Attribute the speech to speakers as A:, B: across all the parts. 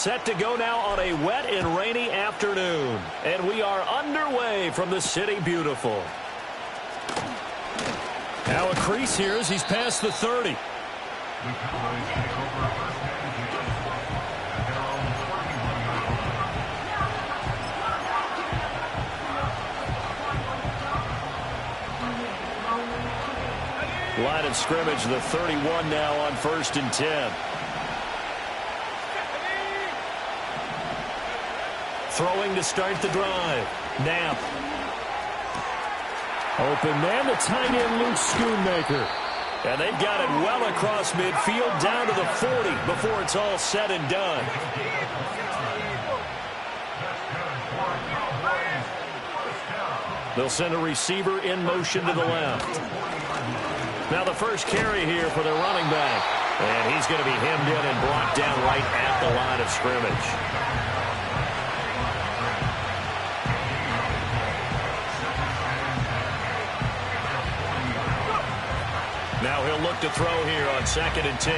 A: Set to go now on a wet and rainy afternoon. And we are underway from the City Beautiful. Now a crease here as he's past the 30. Line of scrimmage, the 31 now on 1st and 10. Throwing to start the drive. Knapp. Open man, the tight end, Luke Schoonmaker. And they've got it well across midfield, down to the 40 before it's all said and done. They'll send a receiver in motion to the left. Now the first carry here for their running back. And he's going to be hemmed in and brought down right at the line of scrimmage. Now he'll look to throw here on 2nd and 10.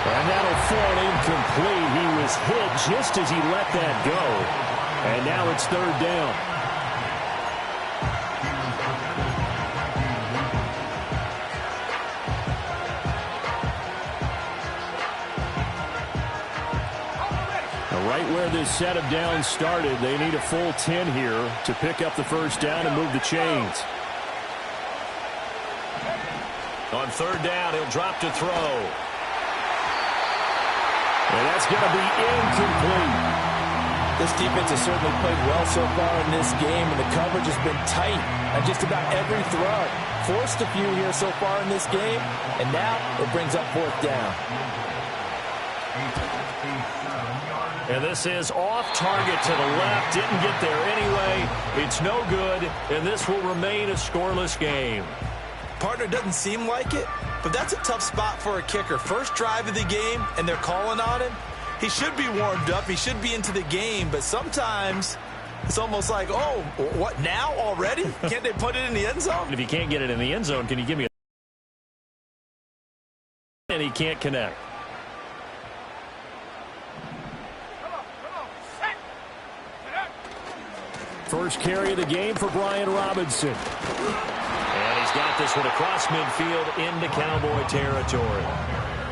A: And that'll fall incomplete. He was hit just as he let that go. And now it's 3rd down. Right where this set of downs started, they need a full 10 here to pick up the first down and move the chains. On 3rd down, he'll drop to throw. And that's going to be incomplete.
B: This defense has certainly played well so far in this game, and the coverage has been tight on just about every throw. Forced a few here so far in this game, and now it brings up 4th down.
A: And this is off target to the left. Didn't get there anyway. It's no good, and this will remain a scoreless game.
C: Partner, doesn't seem like it, but that's a tough spot for a kicker. First drive of the game, and they're calling on him. He should be warmed up. He should be into the game, but sometimes it's almost like, oh, what, now already? Can't they put it in the end zone?
A: If you can't get it in the end zone, can you give me a... And he can't connect. First carry of the game for Brian Robinson. And he's got this one across midfield into Cowboy territory.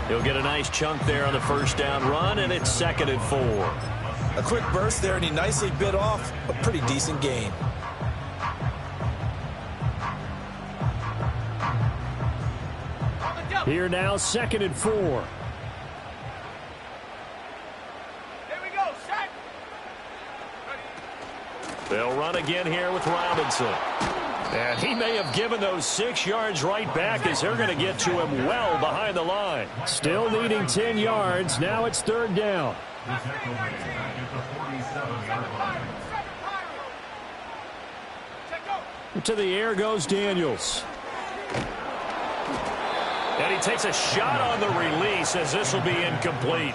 A: He'll get a nice chunk there on the first down run, and it's 2nd and 4.
C: A quick burst there, and he nicely bit off a pretty decent gain.
A: Here now, 2nd and 4. They'll run again here with Robinson. And he may have given those 6 yards right back as they're going to get to him well behind the line. Still needing 10 yards. Now it's 3rd down. To the air goes Daniels. And he takes a shot on the release as this will be incomplete.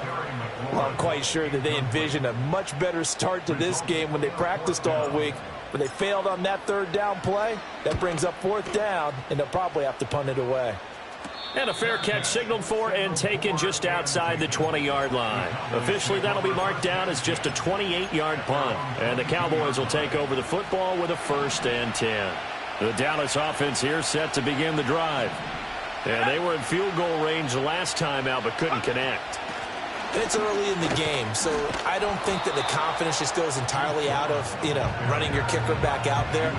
B: Well, I'm quite sure that they envisioned a much better start to this game when they practiced all week. But they failed on that 3rd down play. That brings up 4th down, and they'll probably have to punt it away.
A: And a fair catch signaled for and taken just outside the 20-yard line. Officially, that'll be marked down as just a 28-yard punt. And the Cowboys will take over the football with a 1st and 10. The Dallas offense here set to begin the drive. And they were in field goal range the last time out but couldn't connect.
C: It's early in the game, so I don't think that the confidence just goes entirely out of, running your kicker back out there.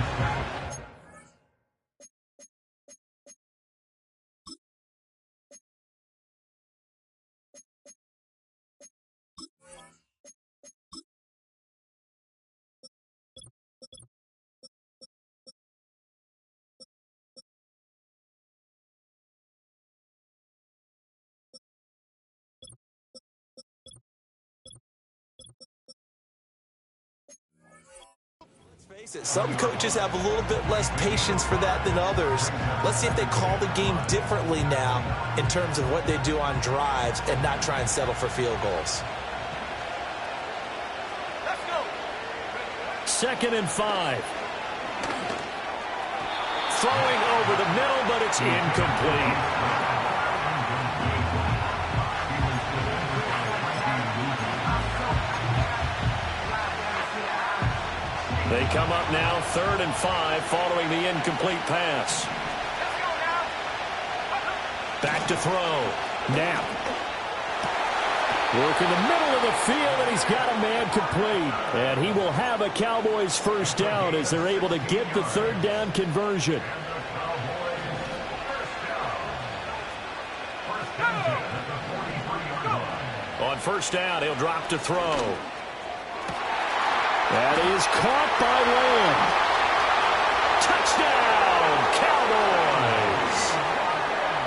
C: Some coaches have a little bit less patience for that than others. Let's see if they call the game differently now in terms of what they do on drives and not try and settle for field goals.
A: Let's go. 2nd and 5. Throwing over the middle, but it's incomplete. They come up now 3rd and 5 following the incomplete pass. Back to throw. Knapp. Work in the middle of the field, and he's got a man complete. And he will have a Cowboys first down as they're able to get the 3rd down conversion. On first down, he'll drop to throw. That is caught by Lamb. Touchdown, Cowboys.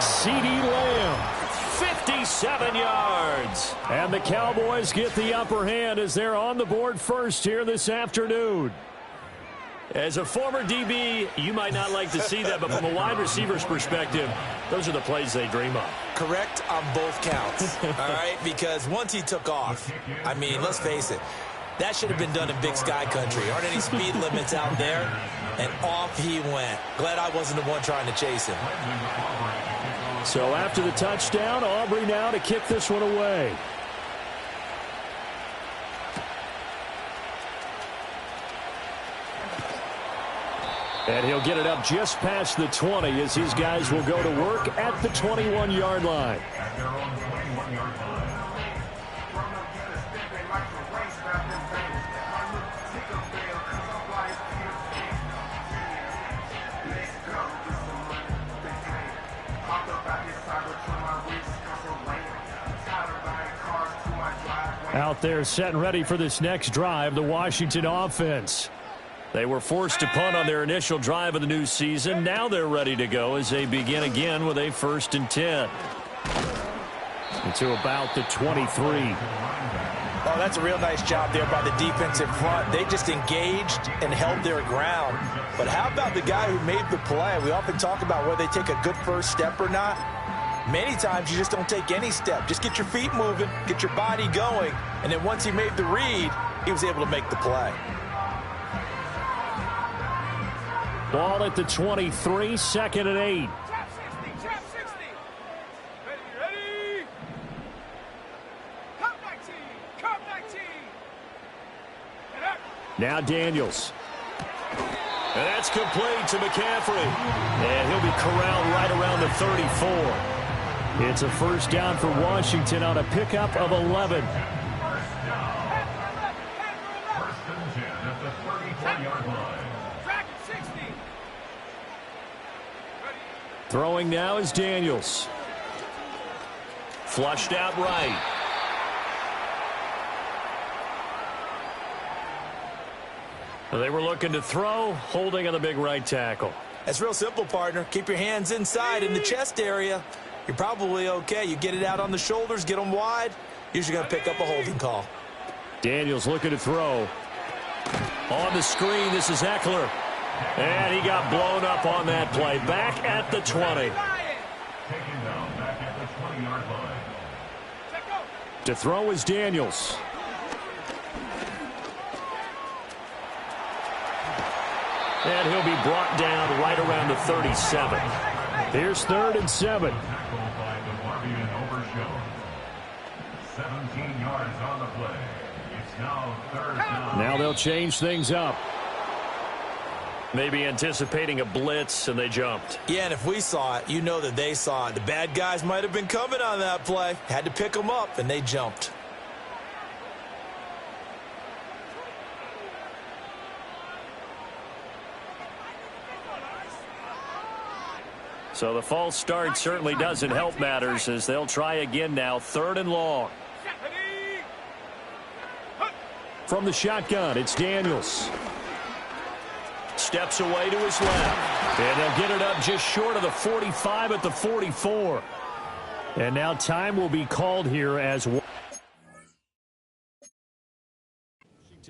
A: CeeDee Lamb, 57 yards. And the Cowboys get the upper hand as they're on the board first here this afternoon. As a former DB, you might not like to see that, but from a wide receiver's perspective, those are the plays they dream of.
C: Correct on both counts, all right? Because once he took off, I mean, let's face it, that should have been done in Big Sky Country. Aren't any speed limits out there? And off he went. Glad I wasn't the one trying to chase him.
A: So after the touchdown, Aubrey now to kick this one away. And he'll get it up just past the 20 as his guys will go to work at the 21-yard line. Out there set and ready for this next drive, the Washington offense. They were forced to punt on their initial drive of the new season. Now they're ready to go as they begin again with a 1st and 10. To about the 23.
B: Oh, that's a real nice job there by the defensive front. They just engaged and held their ground. But how about the guy who made the play? We often talk about whether they take a good first step or not. Many times you just don't take any step. Just get your feet moving, get your body going, and then once he made the read, he was able to make the play.
A: Ball at the 23, 2nd and 8.
D: Trap 60. Ready. Cut 19.
A: Now Daniels. And that's complete to McCaffrey. And he'll be corralled right around the 34. It's a first down for Washington on a pickup of 11. Throwing now is Daniels. Flushed out right. They were looking to throw, holding on the big right tackle.
C: That's real simple, partner. Keep your hands inside in the chest area. You're probably okay. You get it out on the shoulders, get them wide. Usually going to pick up a holding call.
A: Daniels looking to throw. On the screen, this is Eckler. And he got blown up on that play. Back at the 20. To throw is Daniels. And he'll be brought down right around the 37. Here's 3rd and 7.
E: 17 yards on the play. It's now 3rd down.
A: Now they'll change things up. Maybe anticipating a blitz, and they jumped.
C: Yeah, and if we saw it, you know that they saw it. The bad guys might have been coming on that play. Had to pick them up, and they jumped.
A: So the false start certainly doesn't help matters as they'll try again now. 3rd and long. From the shotgun, it's Daniels. Steps away to his left. And they'll get it up just short of the 45 at the 44. And now time will be called here as Washington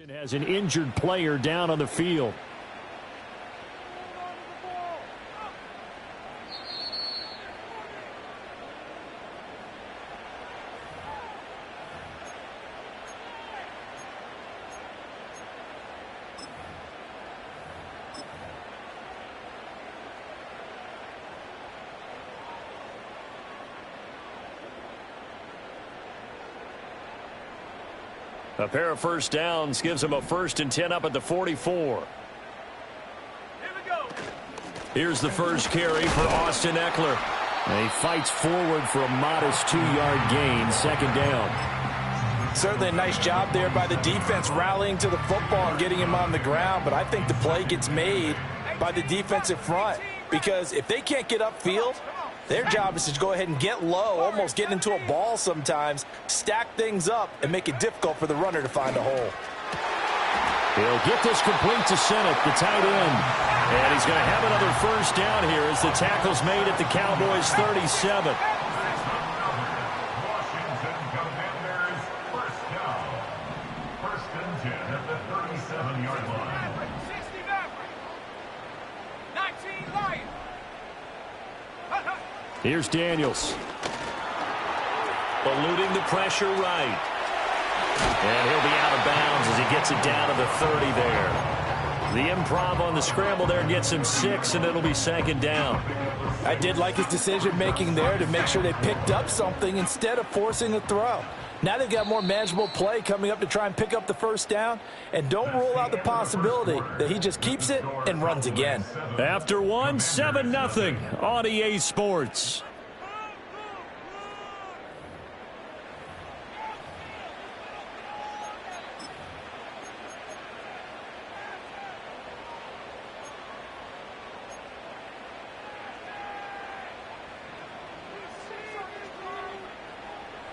A: has an injured player down on the field. A pair of first downs gives them a 1st and 10 up at the 44.
D: Here we go.
A: Here's the first carry for Austin Eckler. And he fights forward for a modest 2-yard gain, 2nd down.
B: Certainly a nice job there by the defense rallying to the football and getting him on the ground, but I think the play gets made by the defensive front because if they can't get upfield, their job is to go ahead and get low, almost get into a ball sometimes, stack things up, and make it difficult for the runner to find a hole.
A: He'll get this complete to Sennett, the tight end. And he's going to have another first down here as the tackle's made at the Cowboys' 37.
E: Washington Commanders first down. 1st and 10 at the 37-yard line.
D: 60 Maverick. 19 Lion.
A: Here's Daniels. Eluding the pressure right. And he'll be out of bounds as he gets it down to the 30 there. The improv on the scramble there gets him 6, and it'll be 2nd down.
B: I did like his decision-making there to make sure they picked up something instead of forcing a throw. Now they've got more manageable play coming up to try and pick up the first down, and don't rule out the possibility that he just keeps it and runs again.
A: After 1, 7-0 on EA Sports.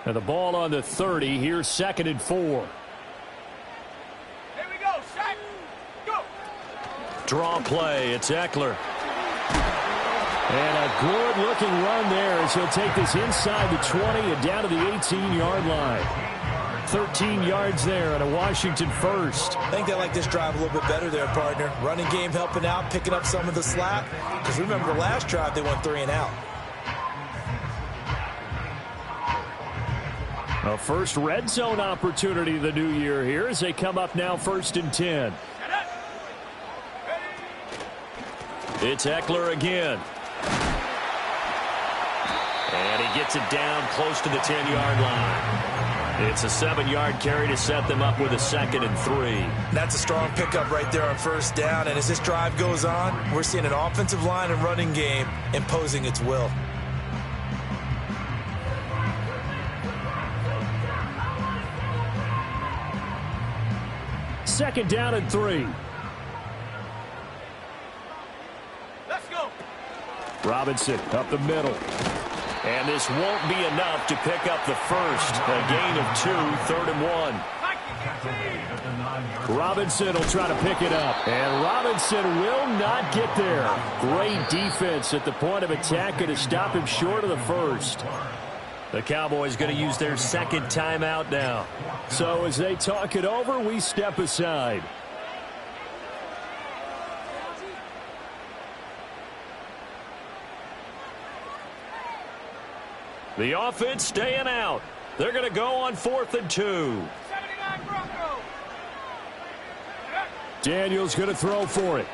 A: And the ball on the 30. Here's 2nd and 4.
D: Here we go. Sack. Go.
A: Draw play. It's Eckler. And a good-looking run there as he'll take this inside the 20 and down to the 18-yard line. 13 yards there and a Washington first.
C: I think they like this drive a little bit better there, partner. Running game helping out, picking up some of the slack. Because remember, the last drive they went 3 and out.
A: A first red zone opportunity the new year here as they come up now 1st and 10. It's Eckler again. And he gets it down close to the 10-yard line. It's a 7-yard carry to set them up with a 2nd and 3.
C: That's a strong pickup right there on first down. And as this drive goes on, we're seeing an offensive line and running game imposing its will.
A: 2nd down and 3.
D: Let's go.
A: Robinson up the middle. And this won't be enough to pick up the first. A gain of 2, 3rd and 1. Robinson will try to pick it up. And Robinson will not get there. Great defense at the point of attack to stop him short of the first. The Cowboys going to use their 2nd timeout now. So as they talk it over, we step aside. The offense staying out. They're going to go on 4th and 2.
D: 79 Broncos.
A: Daniels going to throw for it.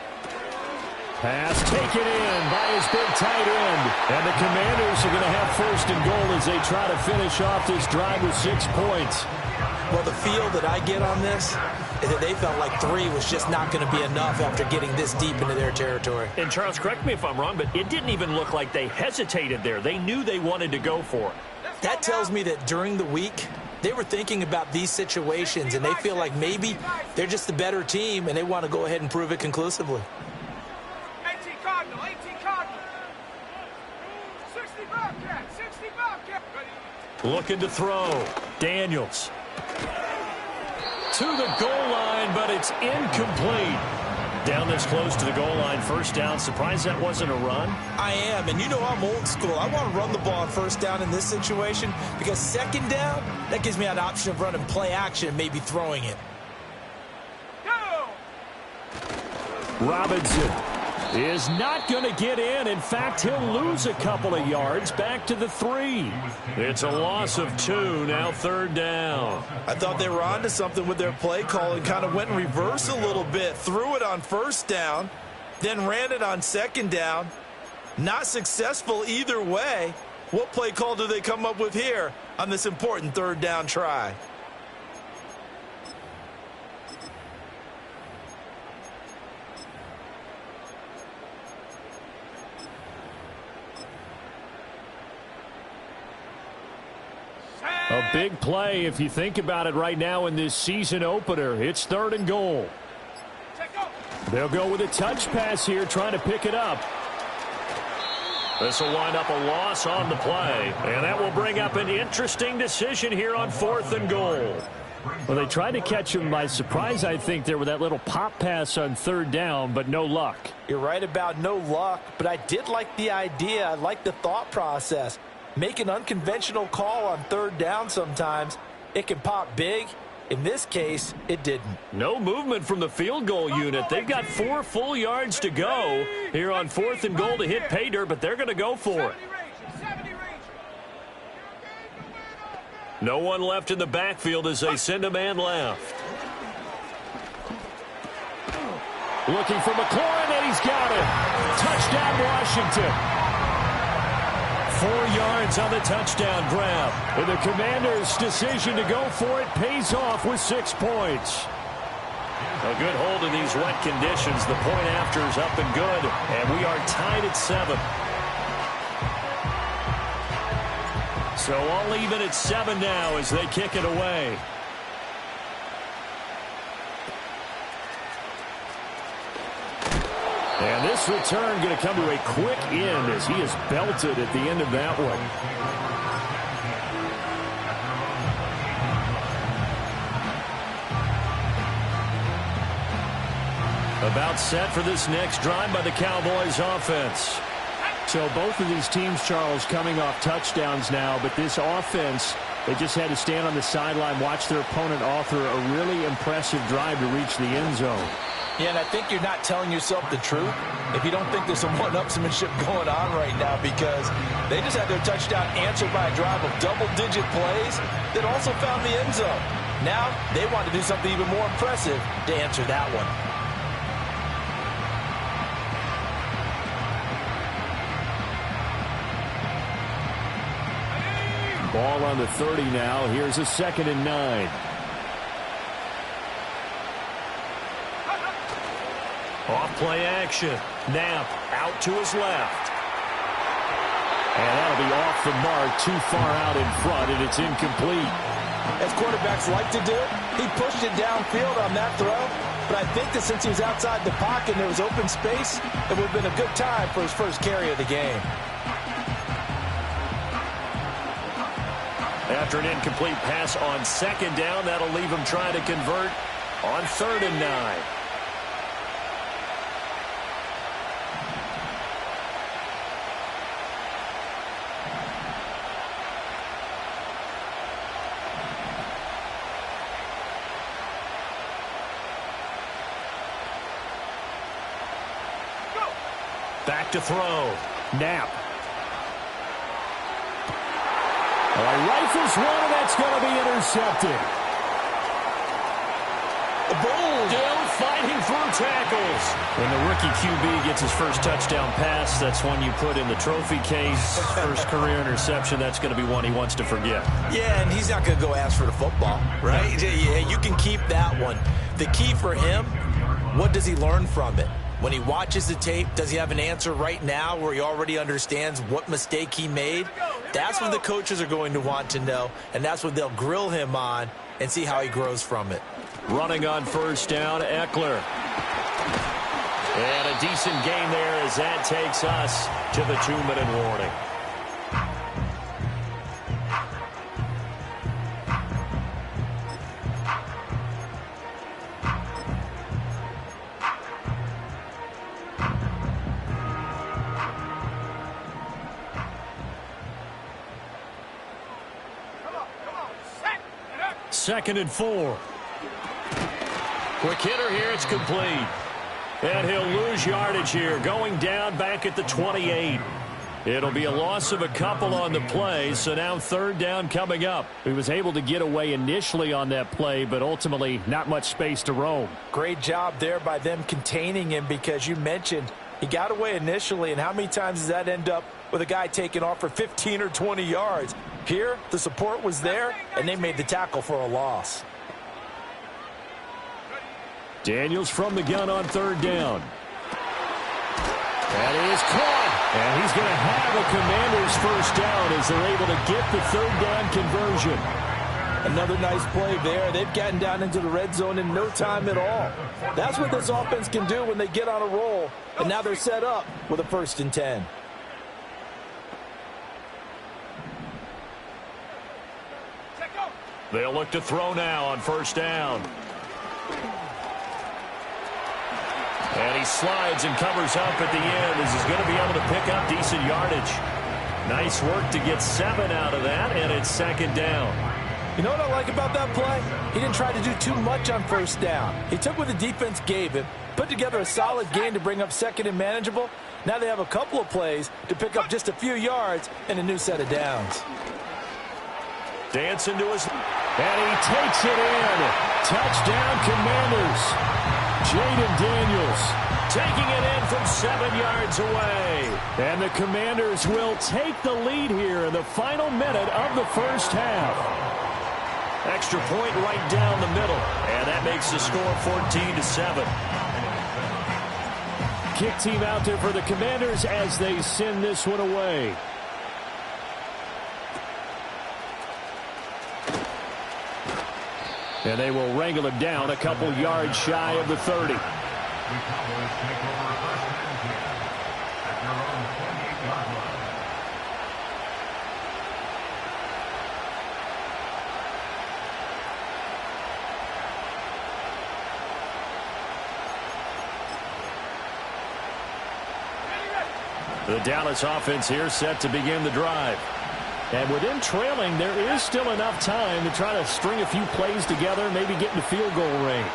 A: Pass taken in by his big tight end. And the Commanders are going to have 1st and goal as they try to finish off this drive with 6 points.
C: Well, the feel that I get on this is that they felt like 3 was just not going to be enough after getting this deep into their territory.
A: And Charles, correct me if I'm wrong, but it didn't even look like they hesitated there. They knew they wanted to go for it.
C: That tells me that during the week, they were thinking about these situations, and they feel like maybe they're just the better team, and they want to go ahead and prove it conclusively.
D: 18 Cardinal. 18 Cardinal. 60 Bobcat. 60 Bobcat.
A: Looking to throw. Daniels. To the goal line, but it's incomplete. Down this close to the goal line, 1st down. Surprised that wasn't a run?
C: I am, and you know I'm old school. I want to run the ball on 1st down in this situation because 2nd down, that gives me an option of running play action and maybe throwing it.
D: Go.
A: Robinson is not going to get in. In fact, he'll lose a couple of yards back to the 3. It's a loss of 2, now 3rd down.
C: I thought they were onto something with their play call and kind of went in reverse a little bit. Threw it on 1st down, then ran it on 2nd down. Not successful either way. What play call do they come up with here on this important 3rd down try?
A: A big play if you think about it right now in this season opener. It's 3rd and goal. They'll go with a touch pass here, trying to pick it up. This will wind up a loss on the play. And that will bring up an interesting decision here on 4th and goal. Well, they tried to catch him by surprise, I think, there with that little pop pass on 3rd down, but no luck.
B: You're right about no luck, but I did like the idea. I like the thought process. Make an unconventional call on 3rd down sometimes. It can pop big. In this case, it didn't.
A: No movement from the field goal unit. They've got 4 full yards to go here on 4th and goal to hit pay dirt, but they're going to go for it. No one left in the backfield as they send a man left. Looking for McLaurin, and he's got it. Touchdown, Washington. 4 yards on the touchdown grab. And the Commanders' decision to go for it pays off with 6 points. A good hold in these wet conditions. The point after is up and good. And we are tied at 7. So all even at 7 now as they kick it away. And this return going to come to a quick end as he is belted at the end of that one. About set for this next drive by the Cowboys offense. So both of these teams, Charles, coming off touchdowns now, but this offense, they just had to stand on the sideline, watch their opponent author a really impressive drive to reach the end zone.
B: Yeah, and I think you're not telling yourself the truth if you don't think there's some one-upsmanship going on right now, because they just had their touchdown answered by a drive of double-digit plays that also found the end zone. Now they want to do something even more impressive to answer that one.
A: Ball on the 30 now. Here's a 2nd and 9. Off play action. Knapp out to his left. And that'll be off the mark, too far out in front, and it's incomplete.
B: As quarterbacks like to do, he pushed it downfield on that throw. But I think that since he was outside the pocket and there was open space, it would have been a good time for his first carry of the game.
A: After an incomplete pass on 2nd down, that'll leave him trying to convert on 3rd and 9. Back to throw. Knapp. Rifles one, and that's going to be intercepted. Still fighting through tackles. When the rookie QB gets his first touchdown pass, that's one you put in the trophy case. First career interception, that's going to be one he wants to forget.
C: Yeah, and he's not going to go ask for the football, right? Yeah, you can keep that one. The key for him, what does he learn from it? When he watches the tape, does he have an answer right now where he already understands what mistake he made? That's what the coaches are going to want to know, and that's what they'll grill him on and see how he grows from it.
A: Running on 1st down, Eckler. And a decent game there as that takes us to the 2-minute warning. Second and 4. Quick hitter here. It's complete. And he'll lose yardage here. Going down back at the 28. It'll be a loss of a couple on the play. So now 3rd down coming up. He was able to get away initially on that play, but ultimately not much space to roam.
B: Great job there by them containing him, because you mentioned he got away initially, and how many times does that end up with a guy taking off for 15 or 20 yards? Here, the support was there, and they made the tackle for a loss.
A: Daniels from the gun on 3rd down. That is caught. And he's going to have a Commanders first down as they're able to get the 3rd down conversion.
B: Another nice play there. They've gotten down into the red zone in no time at all. That's what this offense can do when they get on a roll. And now they're set up with a 1st and 10.
A: They'll look to throw now on 1st down. And he slides and covers up at the end as he's going to be able to pick up decent yardage. Nice work to get 7 out of that, and it's 2nd down.
B: You know what I like about that play? He didn't try to do too much on 1st down. He took what the defense gave him, put together a solid game to bring up 2nd and manageable. Now they have a couple of plays to pick up just a few yards and a new set of downs.
A: Dancing to his... And he takes it in. Touchdown, Commanders. Jaden Daniels taking it in from 7 yards away. And the Commanders will take the lead here in the final minute of the 1st half. Extra point right down the middle. And that makes the score 14-7. Kick team out there for the Commanders as they send this one away. And they will wrangle him down a couple yards shy of the 30. The Dallas offense here set to begin the drive. And with them trailing, there is still enough time to try to string a few plays together, maybe get into field goal range.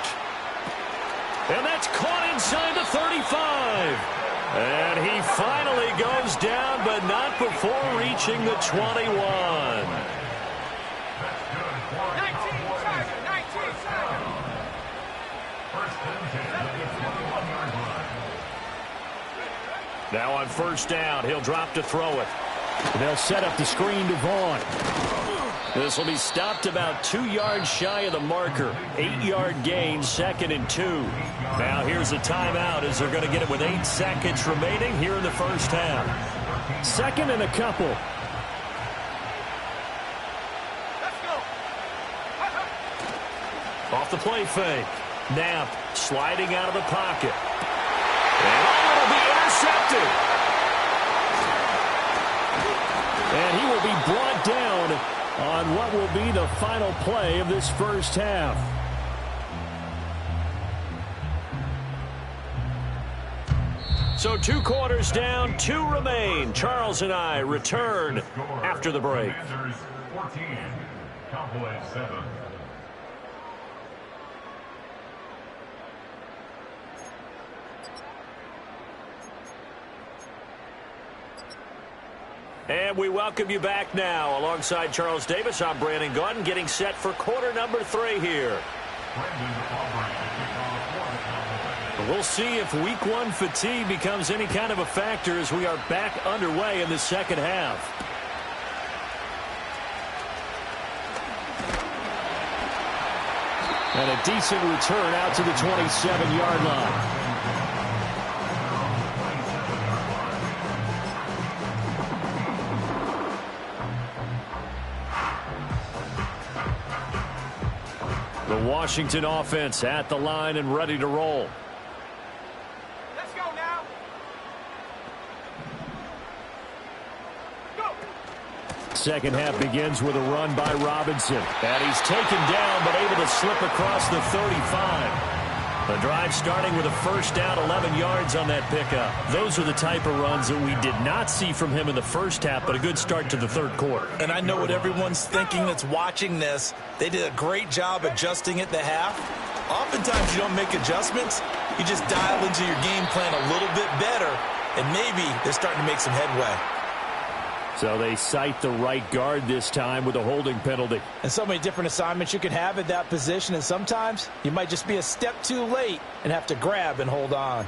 A: And that's caught inside the 35. And he finally goes down, but not before reaching the 21.
D: 19 Tiger, 19 Tiger.
A: Now on 1st down, he'll drop to throw it. They'll set up the screen to Vaughn. This will be stopped about 2 yards shy of the marker. 8-yard gain, 2nd and 2. Now here's a timeout as they're going to get it with 8 seconds remaining here in the 1st half. 2nd and a couple.
D: Let's go.
A: Off the play fake. Knapp sliding out of the pocket. And it'll be intercepted. And he will be brought down on what will be the final play of this 1st half. So 2 quarters down, 2 remain. Charles and I return after the break.
E: 14, Cowboys 7.
A: And we welcome you back now. Alongside Charles Davis, I'm Brandon Gaudin, getting set for quarter number 3 here. We'll see if week 1 fatigue becomes any kind of a factor as we are back underway in the 2nd half. And a decent return out to the 27-yard line. The Washington offense at the line and ready to roll.
D: Let's go now. Go.
A: 2nd half begins with a run by Robinson. And he's taken down but able to slip across the 35. The drive starting with a 1st down, 11 yards on that pickup. Those are the type of runs that we did not see from him in the 1st half, but a good start to the 3rd quarter.
C: And I know what everyone's thinking that's watching this. They did a great job adjusting at the half. Oftentimes you don't make adjustments. You just dial into your game plan a little bit better, and maybe they're starting to make some headway.
A: So they cite the right guard this time with a holding penalty.
B: And so many different assignments you can have at that position, and sometimes you might just be a step too late and have to grab and hold on.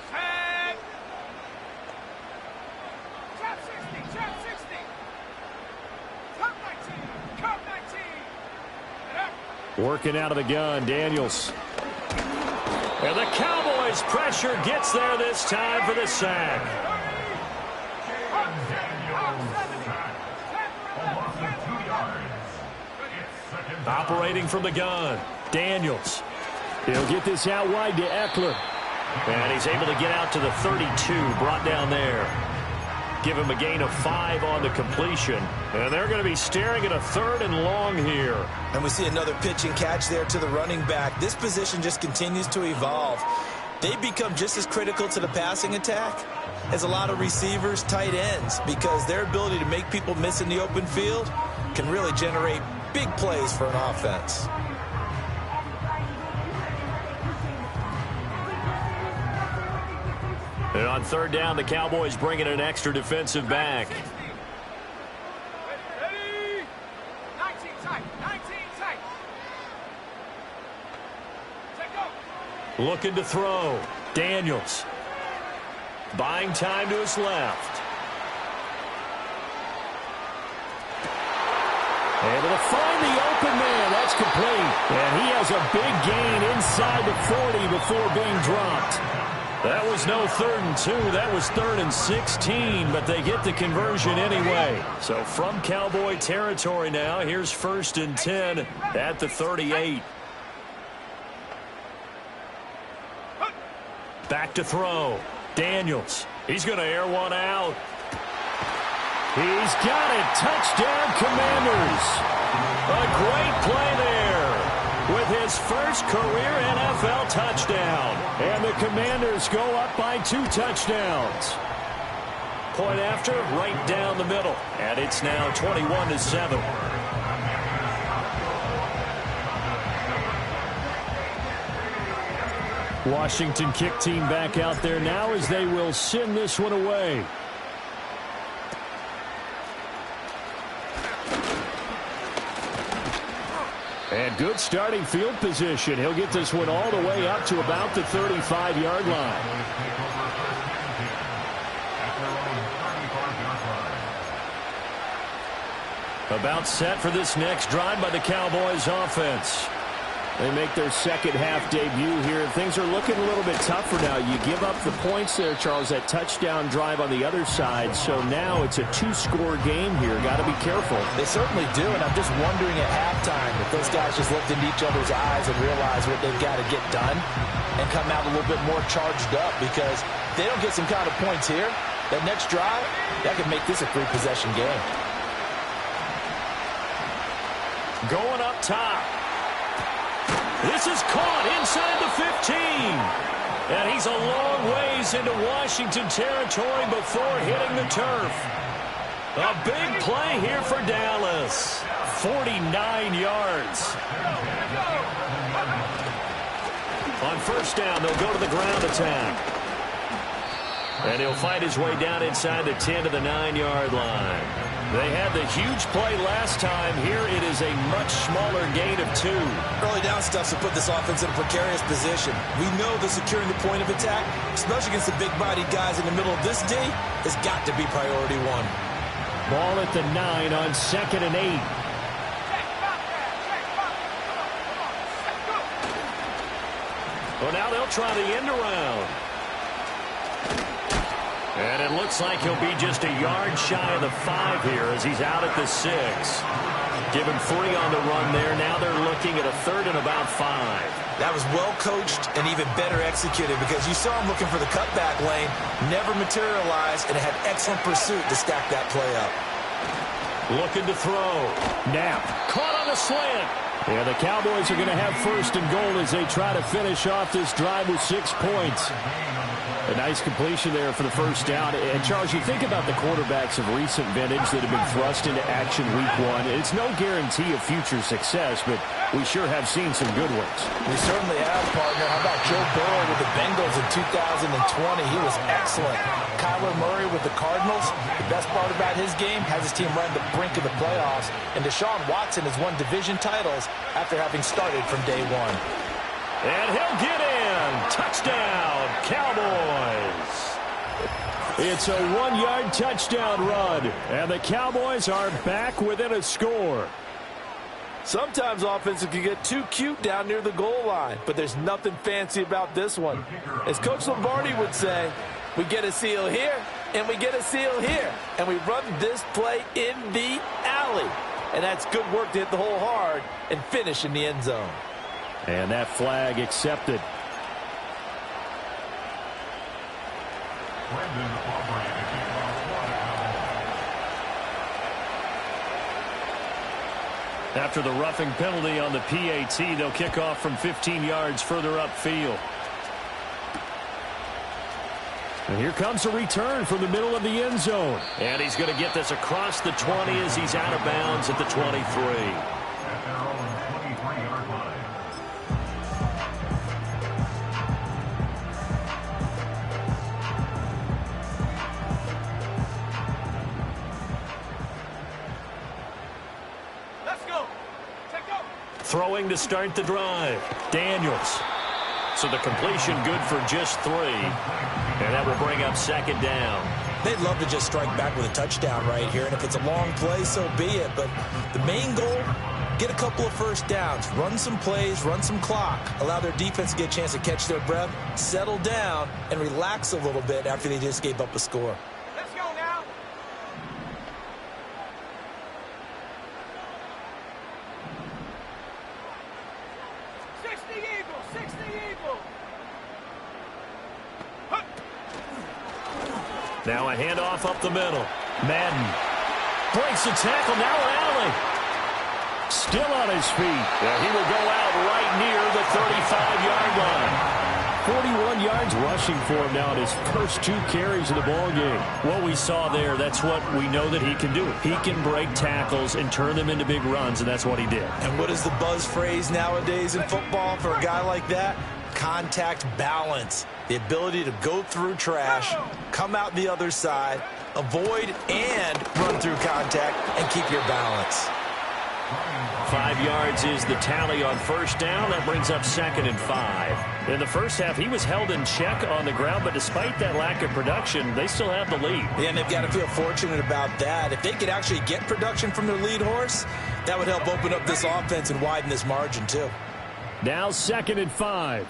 D: Set. Top 60, top 60. Top 19, top 19. And up.
A: Working out of the gun, Daniels. And the Cowboys' pressure gets there this time for the sack. Operating from the gun, Daniels. He'll get this out wide to Eckler. And he's able to get out to the 32, brought down there. Give him a gain of 5 on the completion. And they're going to be staring at a 3rd and long here.
C: And we see another pitch and catch there to the running back. This position just continues to evolve. They become just as critical to the passing attack as a lot of receivers, tight ends, because their ability to make people miss in the open field can really generate big plays for an offense.
A: And on 3rd down, the Cowboys bring in an extra defensive back.
D: Ready? 19 tight. 19 tight. Take go.
A: Looking to throw. Daniels. Buying time to his left. Able to find the open man. That's complete. And he has a big gain inside the 40 before being dropped. That was no 3rd and 2. That was 3rd and 16, but they get the conversion anyway. So from Cowboy territory now, here's 1st and 10 at the 38. Back to throw. Daniels. He's going to air one out. He's got it. Touchdown, Commanders. A great play there with his first career NFL touchdown. And the Commanders go up by 2 touchdowns. Point after, right down the middle. And it's now 21-7. Washington kick team back out there now as they will send this one away. And good starting field position. He'll get this one all the way up to about the 35-yard line. About set for this next drive by the Cowboys offense. They make their second half debut here. Things are looking a little bit tougher now. You give up the points there, Charles, that touchdown drive on the other side. So now it's a 2-score game here. Got to be careful.
B: They certainly do, and I'm just wondering at halftime if those guys just looked into each other's eyes and realized what they've got to get done and come out a little bit more charged up, because if they don't get some kind of points here, that next drive, that could make this a 3-possession game.
A: Going up top. This is caught inside the 15. And he's a long ways into Washington territory before hitting the turf. A big play here for Dallas. 49 yards. On 1st down, they'll go to the ground attack. And he'll fight his way down inside the 10 to the 9-yard line. They had the huge play last time. Here it is a much smaller gain of 2.
C: Early down stuff to put this offense in a precarious position. We know that securing the point of attack, especially against the big-bodied guys in the middle of this D, has got to be priority 1.
A: Ball at the 9 on 2nd and 8. Well, now they'll try the end around. And it looks like he'll be just a yard shy of the 5 here as he's out at the 6. Give him 3 on the run there. Now they're looking at a 3rd and about 5.
C: That was well coached and even better executed, because you saw him looking for the cutback lane, never materialized, and had excellent pursuit to stack that play up.
A: Looking to throw. Knapp caught on the slant. Yeah, the Cowboys are going to have 1st and goal as they try to finish off this drive with 6 points. A nice completion there for the 1st down. And, Charles, you think about the quarterbacks of recent vintage that have been thrust into action week 1. It's no guarantee of future success, but we sure have seen some good ones.
B: We certainly have, partner. How about Joe Burrow with the Bengals in 2020? He was excellent. Kyler Murray with the Cardinals. The best part about his game, has his team right at the brink of the playoffs. And Deshaun Watson has won division titles after having started from day 1.
A: And he'll get in. Touchdown, Cowboys. It's a 1-yard touchdown run, and the Cowboys are back within a score.
B: Sometimes offenses can get too cute down near the goal line, but there's nothing fancy about this one. As Coach Lombardi would say, we get a seal here, and we get a seal here, and we run this play in the alley. And that's good work to hit the hole hard and finish in the end zone.
A: And that flag accepted. After the roughing penalty on the PAT, they'll kick off from 15 yards further upfield. And here comes a return from the middle of the end zone. And he's going to get this across the 20 as he's out of bounds at the 23.
E: At their own 23-yard line.
D: Let's go. Take go.
A: Throwing to start the drive. Daniels. So the completion good for just 3. And that will bring up second down.
C: They'd love to just strike back with a touchdown right here, and if it's a long play, so be it. But the main goal, get a couple of first downs, run some plays, run some clock, allow their defense to get a chance to catch their breath, settle down, and relax a little bit after they just gave up a score.
D: Let's go now.
A: Now a handoff up the middle. Madden breaks the tackle. Now an alley. Still on his feet. Yeah, he will go out right near the 35-yard line. 41 yards rushing for him now in his first 2 carries of the ball game. What we saw there, that's what we know that he can do. He can break tackles and turn them into big runs, and that's what he did.
C: And what is the buzz phrase nowadays in football for a guy like that? Contact balance. The ability to go through trash, come out the other side, avoid and run through contact, and keep your balance.
A: 5 yards is the tally on first down. That brings up 2nd and 5. In the first half, he was held in check on the ground, but despite that lack of production, they still have the lead.
C: Yeah, and they've got to feel fortunate about that. If they could actually get production from their lead horse, that would help open up this offense and widen this margin too.
A: Now 2nd and 5.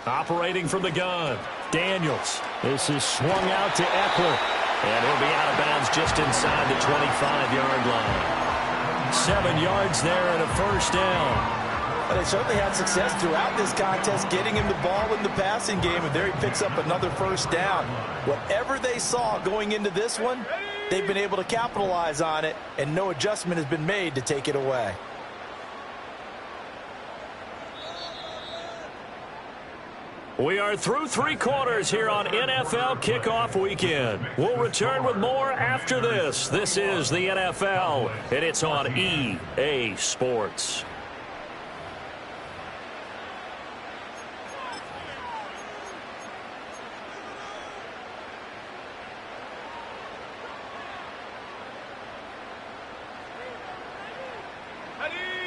A: Operating from the gun. Daniels. This is swung out to Eckler. And he'll be out of bounds just inside the 25-yard line. 7 yards there and a first down.
C: But they certainly had success throughout this contest getting him the ball in the passing game, and there he picks up another first down. Whatever they saw going into this one, they've been able to capitalize on it, and no adjustment has been made to take it away.
A: We are through 3 quarters here on NFL Kickoff Weekend. We'll return with more after this. This is the NFL, and it's on EA Sports.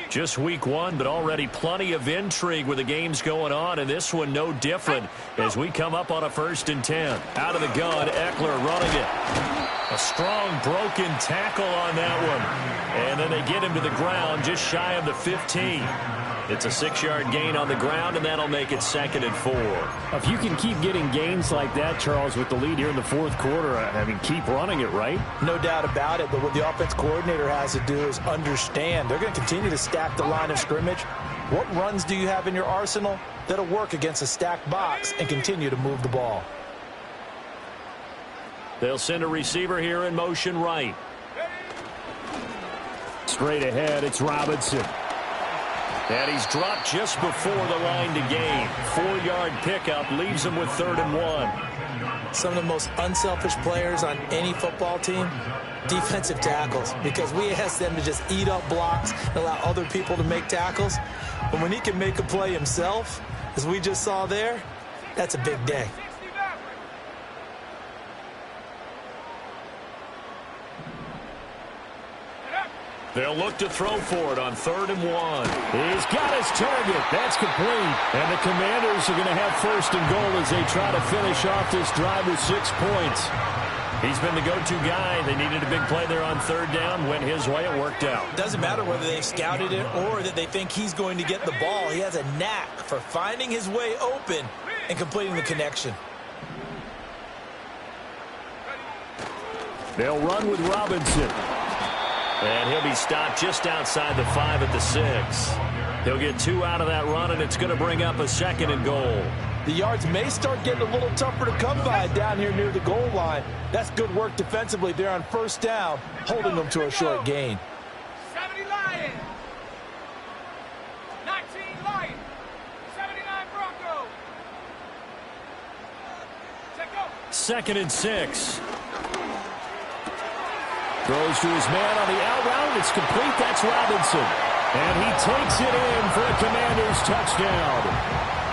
A: Just week 1, but already plenty of intrigue with the games going on, and this one no different as we come up on a 1st and 10. Out of the gun, Eckler running it. A strong broken tackle on that one. And then they get him to the ground just shy of the 15. It's a 6-yard gain on the ground, and that'll make it 2nd and 4.
F: If you can keep getting gains like that, Charles, with the lead here in the 4th quarter, I mean, keep running it, right?
C: No doubt about it, but what the offense coordinator has to do is understand. They're going to continue to stack the line of scrimmage. What runs do you have in your arsenal that'll work against a stacked box and continue to move the ball?
A: They'll send a receiver here in motion right.
F: Straight ahead, it's Robinson.
A: And he's dropped just before the line to gain. 4-yard pickup leaves him with 3rd and 1.
C: Some of the most unselfish players on any football team, defensive tackles, because we ask them to just eat up blocks and allow other people to make tackles. But when he can make a play himself, as we just saw there, that's a big day.
A: They'll look to throw for it on 3rd and 1.
F: He's got his target. That's complete.
A: And the Commanders are going to have 1st and goal as they try to finish off this drive with 6 points. He's been the go-to guy. They needed a big play there on third down. Went his way. It worked out.
C: Doesn't matter whether they've scouted it or that they think he's going to get the ball. He has a knack for finding his way open and completing the connection.
F: They'll run with Robinson.
A: And he'll be stopped just outside the 5 at the 6. He'll get 2 out of that run, and it's going to bring up a 2nd and goal.
C: The yards may start getting a little tougher to come by down here near the goal line. That's good work defensively there on first down, holding them to a short gain.
D: 70 Lions. 19 Lions. 79 Broncos. Check go.
A: 2nd and 6.
F: Throws to his man on the out route. It's complete. That's Robinson. And he takes it in for a Commanders touchdown.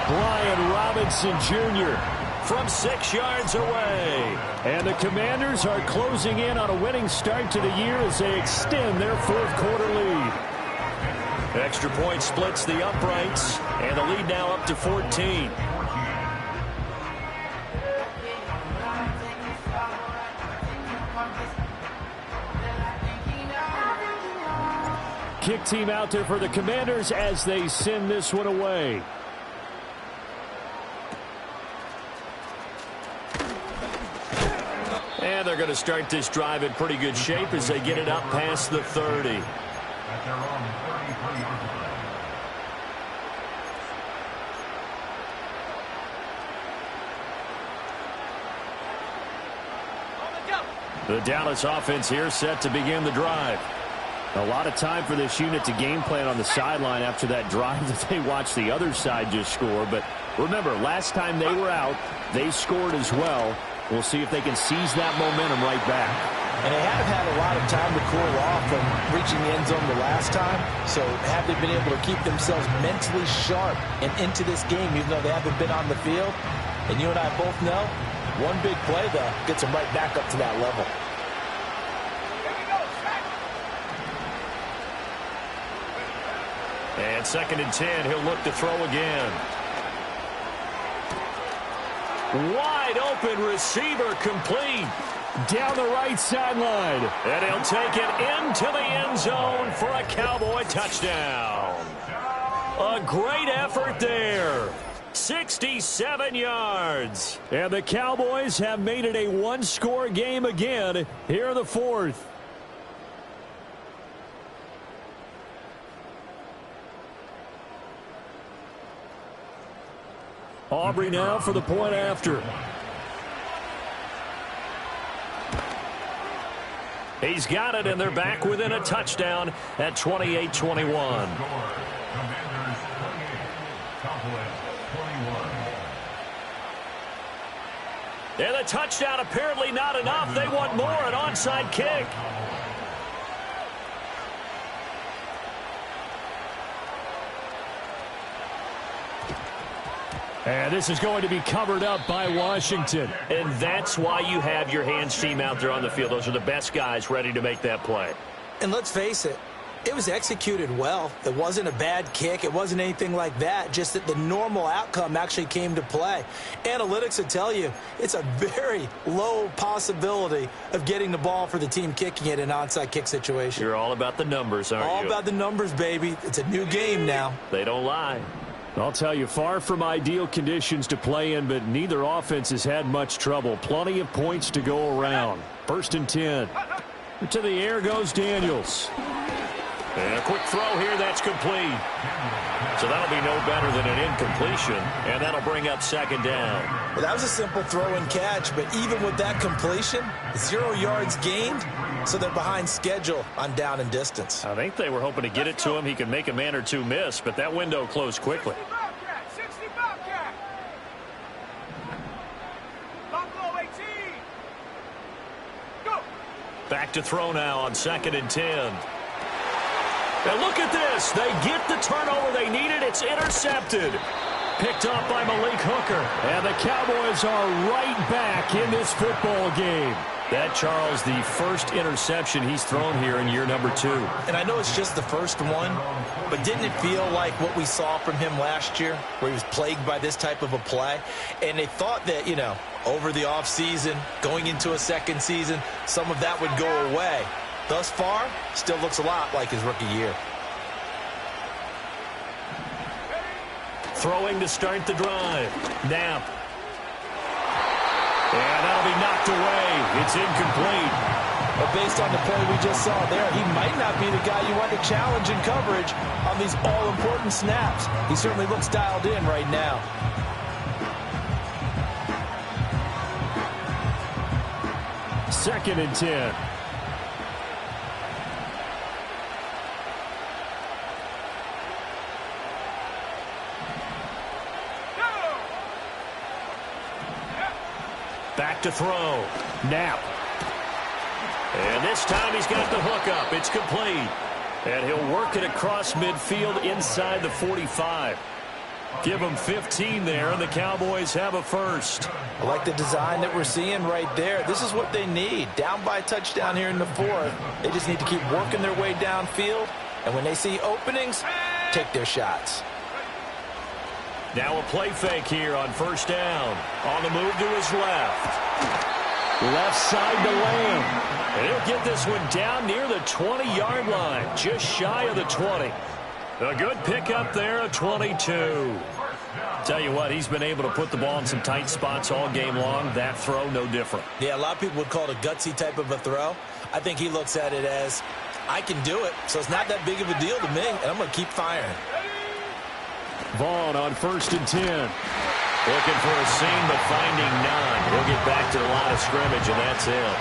F: Brian Robinson Jr.
A: from 6 yards away.
F: And the Commanders are closing in on a winning start to the year as they extend their 4th quarter lead.
A: Extra point splits the uprights, and the lead now up to 14.
F: Kick team out there for the Commanders as they send this one away.
A: And they're going to start this drive in pretty good shape as they get it up past the 30.
E: At their own 33-yard line.
A: The Dallas offense here set to begin the drive.
F: A lot of time for this unit to game plan on the sideline after that drive that they watched the other side just score. But remember, last time they were out, they scored as well. We'll see if they can seize that momentum right back.
C: And they have had a lot of time to cool off from reaching the end zone the last time. So have they been able to keep themselves mentally sharp and into this game, even though they haven't been on the field? And you and I both know, one big play, though, gets them right back up to that level.
A: And 2nd and 10, he'll look to throw again. Wide open receiver complete.
F: Down the right sideline.
A: And he'll take it into the end zone for a Cowboy touchdown. A great effort there. 67 yards.
F: And the Cowboys have made it a one-score game again here in the 4th. Aubrey now for the point after.
A: He's got it, and they're back within a touchdown at 28-21.
E: Commanders 28, Cowboys 21.
A: And the touchdown apparently not enough. They want more, an onside kick.
F: And this is going to be covered up by Washington.
A: And that's why you have your hands team out there on the field. Those are the best guys ready to make that play.
C: And let's face it, it was executed well. It wasn't a bad kick. It wasn't anything like that. Just that the normal outcome actually came to play. Analytics would tell you it's a very low possibility of getting the ball for the team kicking it in an onside kick situation.
A: You're all about the numbers, aren't you?
C: All about the numbers, baby. It's a new game now.
A: They don't lie.
F: I'll tell you, far from ideal conditions to play in, but neither offense has had much trouble. Plenty of points to go around. 1st and 10. To the air goes Daniels.
A: And a quick throw here, that's complete. So that'll be no better than an incompletion, and that'll bring up 2nd down.
C: Well, that was a simple throw and catch, but even with that completion, 0 yards gained, so they're behind schedule on down and distance.
A: I think they were hoping to get it to him. He could make a man or two miss, but that window closed quickly.
D: 60 Bobcat. Buffalo 18. Go.
A: Back to throw now on 2nd and 10. And look at this. They get the turnover they needed. It's intercepted. Picked up by Malik Hooker.
F: And the Cowboys are right back in this football game.
A: That, Charles, the first interception he's thrown here in year number 2.
C: And I know it's just the first one, but didn't it feel like what we saw from him last year, where he was plagued by this type of a play? And they thought that, over the offseason, going into a second season, some of that would go away. Thus far, still looks a lot like his rookie year.
A: Throwing to start the drive. Knapp. And that'll be knocked away. It's incomplete.
B: But based on the play we just saw there, he might not be the guy you want to challenge in coverage on these all-important snaps. He certainly looks dialed in right now.
F: Second and 10.
A: Back to throw.
F: Knapp.
A: And this time he's got the hook up. It's complete. And he'll work it across midfield inside the 45. Give him 15 there, and the Cowboys have a first.
B: I like the design that we're seeing right there. This is what they need. Down by a touchdown here in the 4th. They just need to keep working their way downfield. And when they see openings, take their shots.
A: Now a play fake here on first down. On the move to his left.
F: Left side to Lamb.
A: And he'll get this one down near the 20-yard line, just shy of the 20. A good pickup there, a 22. Tell you what, he's been able to put the ball in some tight spots all game long. That throw, no different.
C: Yeah, a lot of people would call it a gutsy type of a throw. I think he looks at it as, I can do it, so it's not that big of a deal to me, and I'm going to keep firing.
F: Vaughn on first and 10.
A: Looking for a seam, but finding none. He'll get back to the line of scrimmage, and that's it.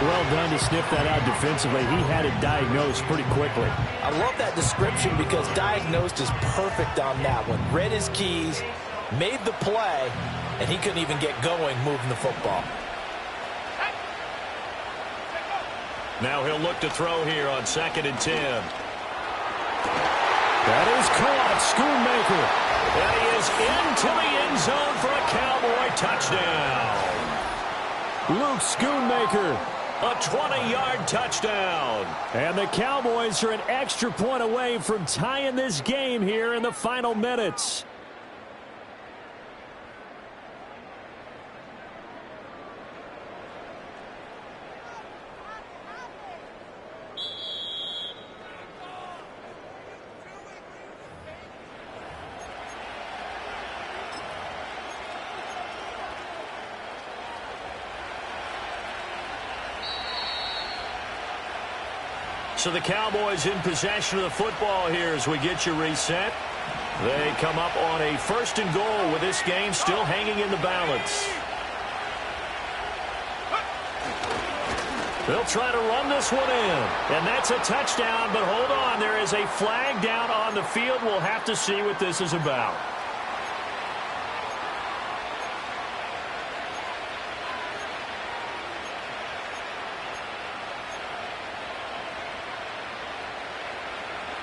F: Well done to sniff that out defensively. He had it diagnosed pretty quickly.
B: I love that description because diagnosed is perfect on that one. Read his keys, made the play, and he couldn't even get going moving the football.
A: Now he'll look to throw here on second and 10.
F: That is caught. Schoonmaker.
A: And he is into the end zone for a Cowboy touchdown.
F: Luke Schoonmaker.
A: A 20-yard touchdown.
F: And the Cowboys are an extra point away from tying this game here in the final minutes.
A: So the Cowboys in possession of the football here as we get you reset. They come up on a first and goal with this game still hanging in the balance. They'll try to run this one in. And that's a touchdown, but hold on. There is a flag down on the field. We'll have to see what this is about.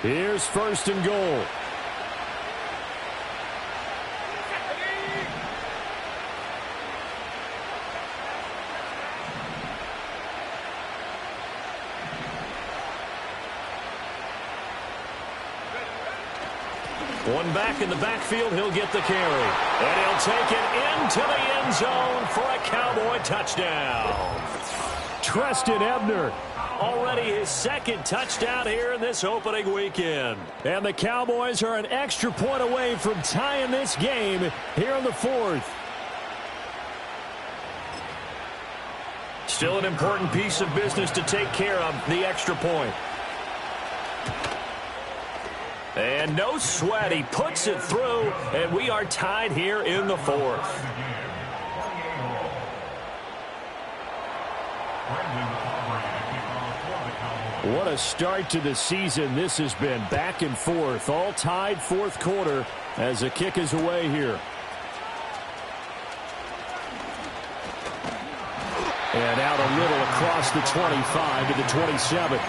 F: Here's first and goal.
A: One back in the backfield, he'll get the carry. And he'll take it into the end zone for a Cowboy touchdown.
F: Treston Ebner.
A: Already his second touchdown here in this opening weekend.
F: And the Cowboys are an extra point away from tying this game here in the 4th.
A: Still an important piece of business to take care of, the extra point. And no sweat, he puts it through, and we are tied here in the 4th.
F: What a start to the season this has been. Back and forth, all tied 4th quarter as the kick is away here. And out a little across the 25 to the 27.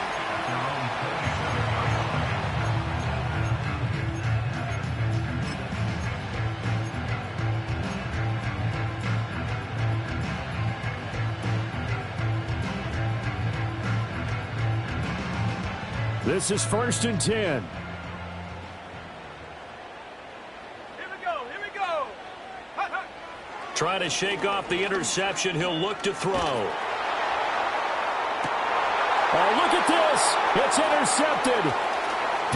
F: This is 1st and 10.
D: Here we go. Here we go. Hut, hut.
A: Trying to shake off the interception. He'll look to throw.
F: Oh, look at this. It's intercepted.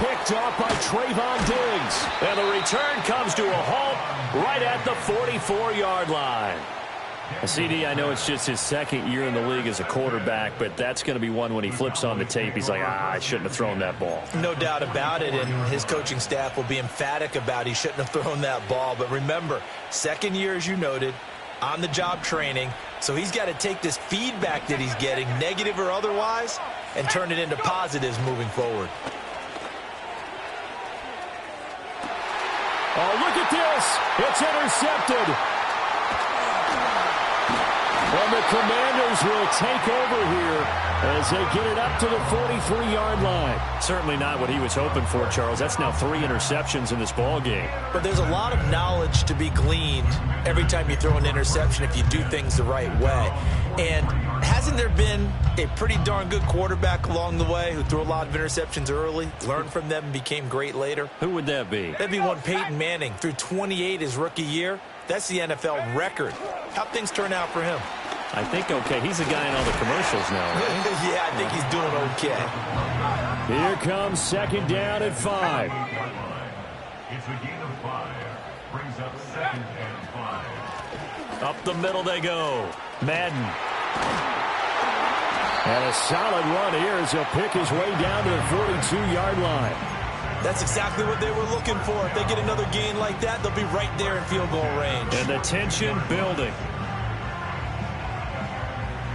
F: Picked off by Trayvon Diggs.
A: And the return comes to a halt right at the 44-yard line.
F: CD, I know it's just his second year in the league as a quarterback, but that's going to be one when he flips on the tape. He's like, I shouldn't have thrown that ball.
C: No doubt about it, and his coaching staff will be emphatic about he shouldn't have thrown that ball. But remember, second year, as you noted, on-the-job training, so he's got to take this feedback that he's getting, negative or otherwise, and turn it into positives moving forward.
F: Oh, look at this. It's intercepted. And the Commanders will take over here as they get it up to the 43-yard line.
A: Certainly not what he was hoping for, Charles. That's now 3 interceptions in this ball game.
C: But there's a lot of knowledge to be gleaned every time you throw an interception if you do things the right way. And hasn't there been a pretty darn good quarterback along the way who threw a lot of interceptions early, learned from them, and became great later?
A: Who would that be?
C: That'd be one Peyton Manning. Threw 28 his rookie year. That's the NFL record. How'd things turn out for him?
A: I think okay. He's the guy in all the commercials now, right?
C: Yeah, I think he's doing okay.
F: Here comes 2nd down and 5.
E: It's a gain of 5. Brings up 2nd and 5.
A: Up the middle they go. Madden.
F: And a solid run here as he'll pick his way down to the 42-yard line.
C: That's exactly what they were looking for. If they get another gain like that, they'll be right there in field goal range.
A: And the tension building.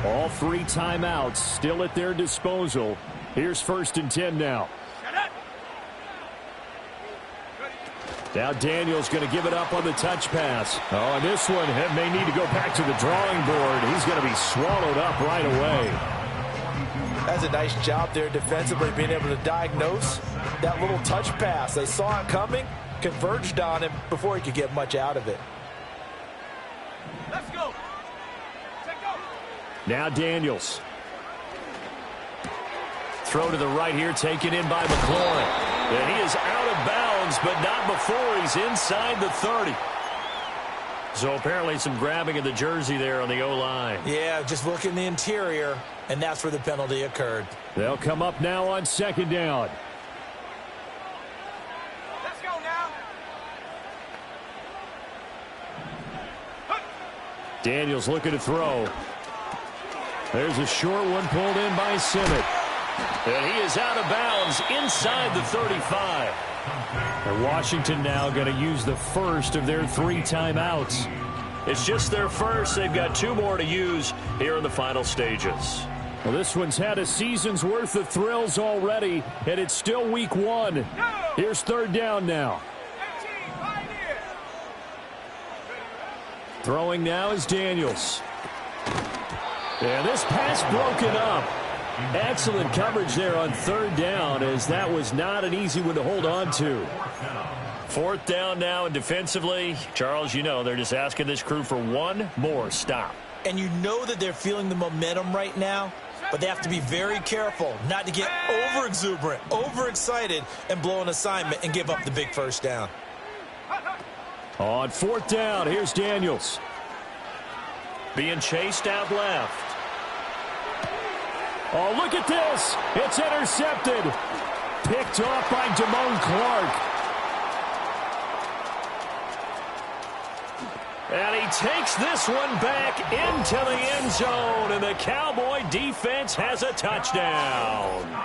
F: All 3 timeouts still at their disposal. Here's 1st and 10 now. Now Daniels going to give it up on the touch pass. Oh, and this one may need to go back to the drawing board. He's going to be swallowed up right away.
C: That's a nice job there defensively, being able to diagnose that little touch pass. They saw it coming, converged on him before he could get much out of it.
D: Let's go.
F: Now Daniels.
A: Throw to the right here, taken in by McLaurin. And he is out of bounds, but not before he's inside the 30. So apparently some grabbing of the jersey there on the O-line.
C: Yeah, just look in the interior, and that's where the penalty occurred.
F: They'll come up now on 2nd down.
D: Let's go now.
F: Daniels looking to throw. There's a short one pulled in by Simmett.
A: And he is out of bounds inside the 35.
F: And Washington now going to use the first of their 3 timeouts.
A: It's just their first. They've got 2 more to use here in the final stages.
F: Well, this one's had a season's worth of thrills already, and it's still week 1. Here's 3rd down now.
D: 18, right here.
F: Throwing now is Daniels. And this pass broken up. Excellent coverage there on 3rd down, as that was not an easy one to hold on to.
A: 4th down now, and defensively, Charles, you know, they're just asking this crew for 1 more stop.
C: And you know that they're feeling the momentum right now, but they have to be very careful not to get over-exuberant, over-excited, and blow an assignment and give up the big 1st down.
F: On 4th down, here's Daniels.
A: Being chased out left.
F: Oh, look at this. It's intercepted. Picked off by Damone Clark.
A: And he takes this one back into the end zone, and the Cowboy defense has a touchdown.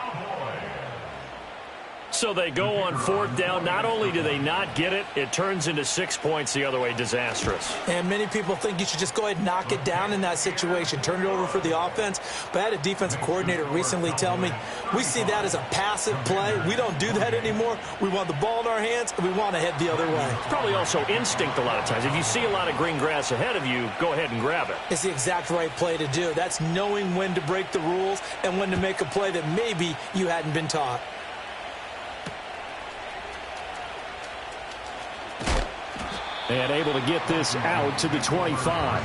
A: So they go on 4th down. Not only do they not get it, it turns into 6 points the other way. Disastrous.
C: And many people think you should just go ahead and knock it down in that situation, turn it over for the offense. But I had a defensive coordinator recently tell me, we see that as a passive play. We don't do that anymore. We want the ball in our hands, and we want to head the other way.
A: Probably also instinct a lot of times. If you see a lot of green grass ahead of you, go ahead and grab it.
C: It's the exact right play to do. That's knowing when to break the rules and when to make a play that maybe you hadn't been taught.
F: And able to get this out to the 25.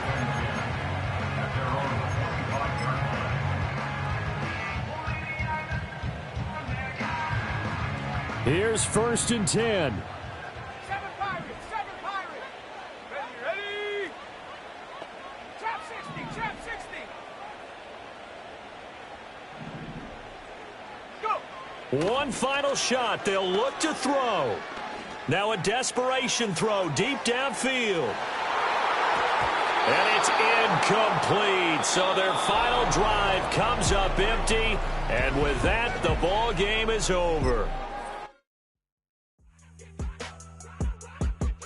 A: Here's 1st and 10.
D: 7 Pirates, 7 Pirates. Ready? Trap 60, trap 60. Go.
A: One final shot. They'll look to throw. Now a desperation throw deep downfield. And it's incomplete. So their final drive comes up empty. And with that, the ball game is over.